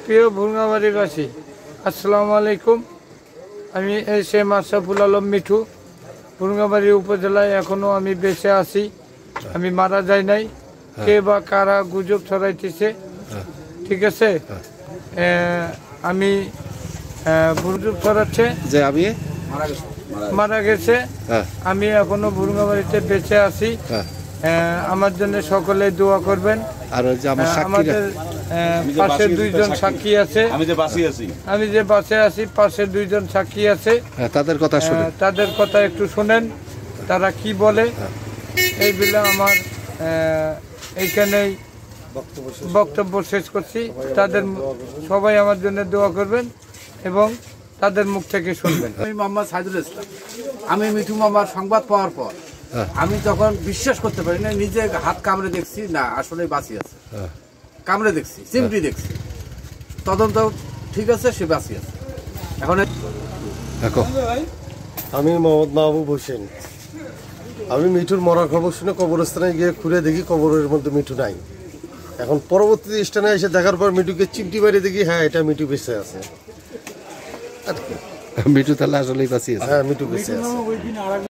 প্রিয় ভুরুঙ্গাবাড়িবাসী, আসসালামু আলাইকুম। আমি এস.এম. আশরাফুল আলম মিঠু। ভুরুঙ্গাবাড়ি উপজেলায় এখনো আমি বেঁচে আছি, আমি মারা যাই নাই। কে বা কারা গুজব ছড়াইতেছে, ঠিক আছে? আমি গুজব ছড়াচ্ছে যে আমি মারা গেছে, আমি এখনো ভুরুঙ্গাবাড়িতে বেঁচে আছি। আমার জন্য সকলে দোয়া করবেন। আর ওই যে আমার আমাদের পাশে দুইজন সাক্ষী আছে, আমি যে বাসে আছি পাশে দুইজন সাক্ষী আছে, তাদের কথা শুনুন, তাদের কথা একটু শুনেন, তারা কি বলে। এই বলে আমার এইখানেই বক্তব্য শেষ করছি। তাদের সবাই আমার জন্য দোয়া করবেন এবং তাদের মুখ থেকে শুনবেন। আমি মোহাম্মদ সাইদুল ইসলাম। আমি মিঠু মামার সংবাদ পাওয়ার পর আমি তখন বিশ্বাস করতে পারি না, নিজে হাত কামড়ে দেখছি, না আসলে বাঁচি আছে, কামড়ে দেখছি, চিমটি দেখছি, তদন্ত ঠিক আছে, সে বাঁচি আছে। এখন আমি মোহাম্মদ মাহবুব হোসেন। আমি মিঠুর মরা খবর শুনে কবরস্থানে গিয়ে খুলে দেখি কবরের মধ্যে মিঠু নাই। এখন পরবর্তী স্থানে এসে দেখার পর মিঠুকে চিমটি মারি দেখি, হ্যাঁ এটা মিঠু বেঁচে আছে। মিঠু তাহলে আসলেই বাঁচিয়েছে। হ্যাঁ, মিঠু বেঁচে আছে।